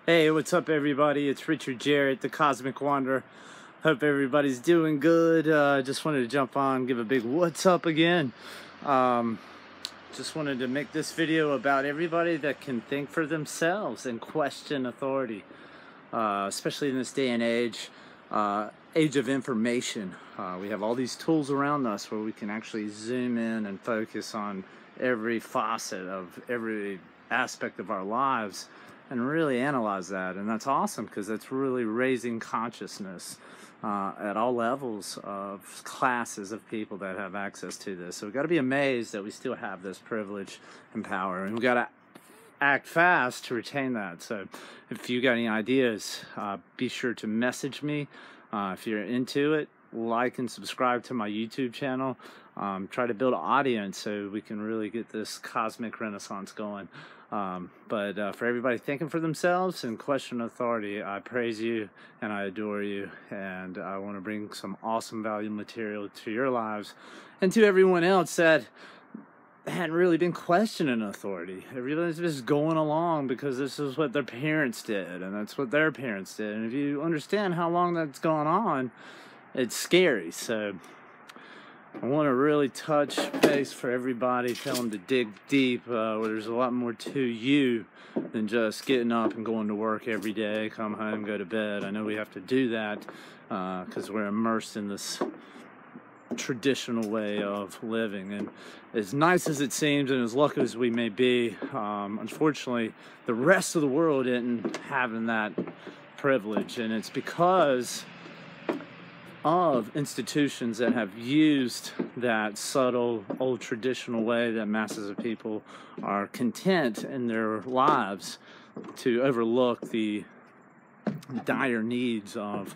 Hey, what's up everybody? It's Richard Jarrett, the Cosmic Wanderer. Hope everybody's doing good. Just wanted to jump on, give a big what's up again. Just wanted to make this video about everybody that can think for themselves and question authority. Especially in this day and age of information. We have all these tools around us where we can actually zoom in and focus on every facet of every aspect of our lives and really analyze that. And that's awesome because that's really raising consciousness at all levels of classes of people that have access to this. So we've got to be amazed that we still have this privilege and power, and we've got to act fast to retain that. So if you got any ideas, be sure to message me. If you're into it, like and subscribe to my YouTube channel. Try to build an audience so we can really get this cosmic renaissance going. But for everybody thinking for themselves and question authority, I praise you and I adore you, and I want to bring some awesome value material to your lives and to everyone else that hadn't really been questioning authority. Everybody's just going along because this is what their parents did and that's what their parents did. And if you understand how long that's gone on, it's scary. So I want to really touch base for everybody, tell them to dig deep, where there's a lot more to you than just getting up and going to work every day, come home, go to bed. I know we have to do that because we're immersed in this traditional way of living, and as nice as it seems and as lucky as we may be, unfortunately the rest of the world isn't having that privilege, and it's because of institutions that have used that subtle old traditional way that masses of people are content in their lives to overlook the dire needs of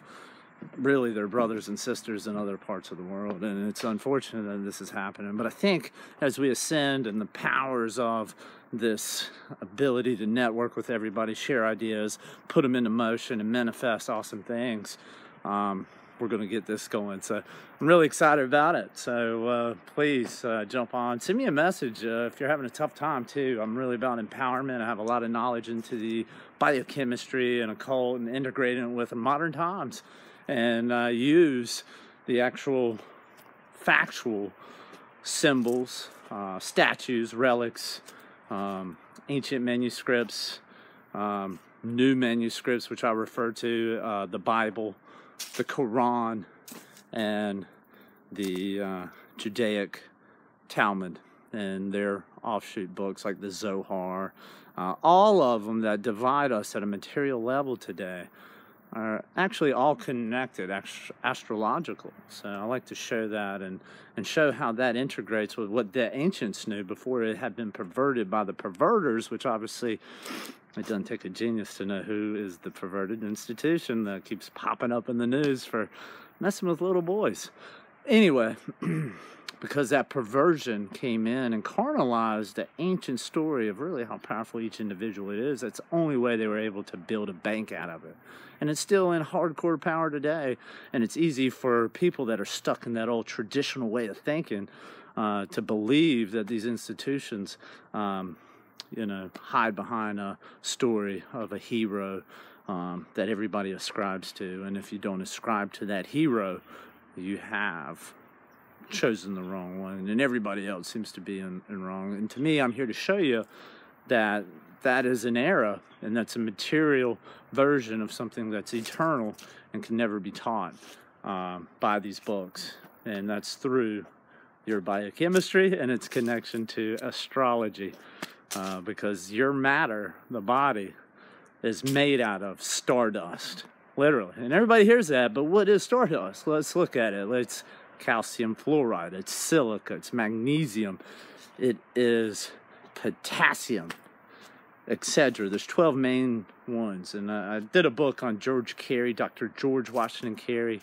really their brothers and sisters in other parts of the world. And it's unfortunate that this is happening, but I think as we ascend and the powers of this ability to network with everybody, share ideas, put them into motion and manifest awesome things, we're going to get this going. So I'm really excited about it. So please jump on, send me a message if you're having a tough time too. I'm really about empowerment. I have a lot of knowledge into the biochemistry and occult and integrating it with modern times, and use the actual factual symbols, statues, relics, ancient manuscripts, new manuscripts, which I refer to, the Bible, the Quran, and the Judaic Talmud and their offshoot books like the Zohar. All of them that divide us at a material level today are actually all connected, astrological. So I like to show that and show how that integrates with what the ancients knew before it had been perverted by the perverters, which obviously it doesn't take a genius to know who is the perverted institution that keeps popping up in the news for messing with little boys. Anyway, because that perversion came in and carnalized the ancient story of really how powerful each individual is, that's the only way they were able to build a bank out of it. And it's still in hardcore power today, and it's easy for people that are stuck in that old traditional way of thinking to believe that these institutions hide behind a story of a hero that everybody ascribes to. And if you don't ascribe to that hero, you have chosen the wrong one, and everybody else seems to be in wrong. And to me, I'm here to show you that that is an error, and that's a material version of something that's eternal and can never be taught by these books. And that's through your biochemistry and its connection to astrology. Because your matter, the body, is made out of stardust, literally. And everybody hears that, but what is stardust? Let's look at it. It's calcium fluoride, it's silica, it's magnesium, it is potassium, etc. There's 12 main ones. And I did a book on George Carey, Dr. George Washington Carey,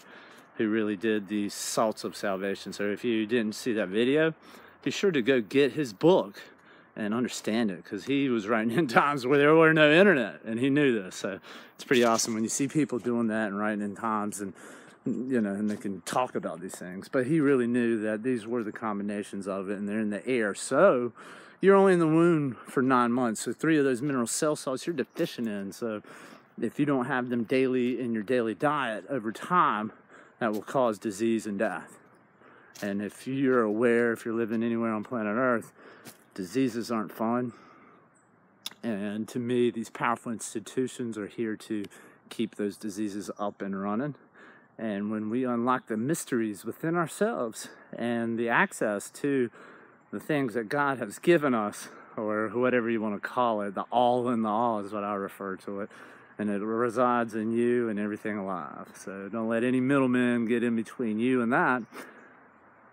who really did the salts of salvation. So if you didn't see that video, be sure to go get his book and understand it, because he was writing in times where there were no internet, and he knew this. So it's pretty awesome when you see people doing that and writing in times, and and they can talk about these things. But he really knew that these were the combinations of it, and they're in the air. So you're only in the womb for 9 months. So 3 of those mineral cell salts you're deficient in. So if you don't have them daily in your daily diet, over time, that will cause disease and death. And if you're aware, if you're living anywhere on planet Earth, diseases aren't fun. And to me, these powerful institutions are here to keep those diseases up and running. And when we unlock the mysteries within ourselves and the access to the things that God has given us, or whatever you want to call it, the all in the all is what I refer to it. And it resides in you and everything alive. So don't let any middlemen get in between you and that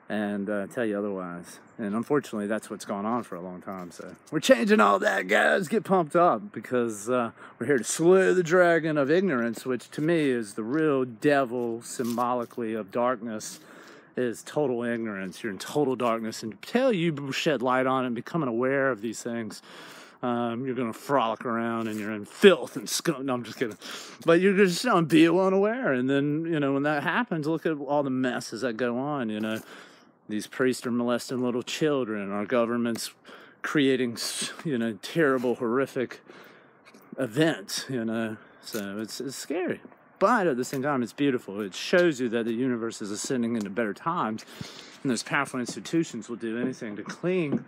and tell you otherwise. And unfortunately, that's what's gone on for a long time. So we're changing all that, guys. Get pumped up, because we're here to slay the dragon of ignorance, which to me is the real devil symbolically of darkness, is total ignorance. You're in total darkness. And until you shed light on it and becoming aware of these things, you're going to frolic around and you're in filth and scum. No, I'm just kidding. But you're just going to be unaware. And then, you know, when that happens, look at all the messes that go on, you know. These priests are molesting little children. Our government's creating, you know, terrible, horrific events, you know. So it's scary. But at the same time, it's beautiful. It shows you that the universe is ascending into better times. And those powerful institutions will do anything to cling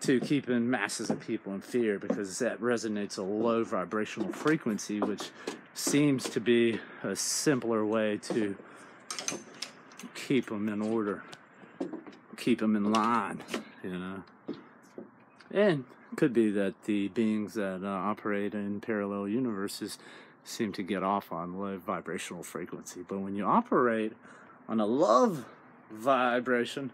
to keeping masses of people in fear, because that resonates a low vibrational frequency, which seems to be a simpler way to keep them in order, keep them in line, you know. And it could be that the beings that operate in parallel universes seem to get off on low vibrational frequency. But when you operate on a love vibration,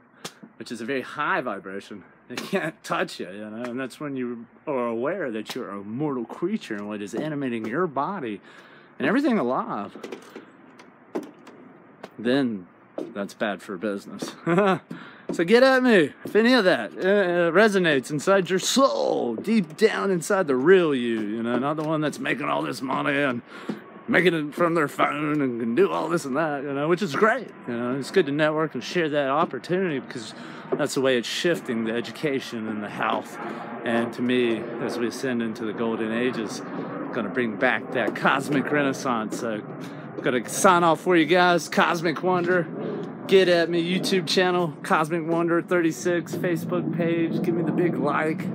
which is a very high vibration, they can't touch you, you know, and that's when you are aware that you're a mortal creature and what is animating your body and everything alive. Then that's bad for business. So get at me if any of that resonates inside your soul, deep down inside the real you know, not the one that's making all this money and making it from their phone and can do all this and that, you know, which is great. You know, it's good to network and share that opportunity, because that's the way it's shifting the education and the health. And to me, as we ascend into the golden ages, going to bring back that cosmic renaissance. So I'm going to sign off for you guys. Cosmic Wonder. Get at me, YouTube channel, Cosmic Wonder 36, Facebook page. Give me the big like,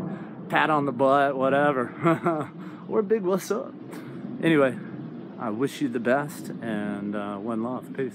pat on the butt, whatever. Or a big what's up. Anyway, I wish you the best, and one love. Peace.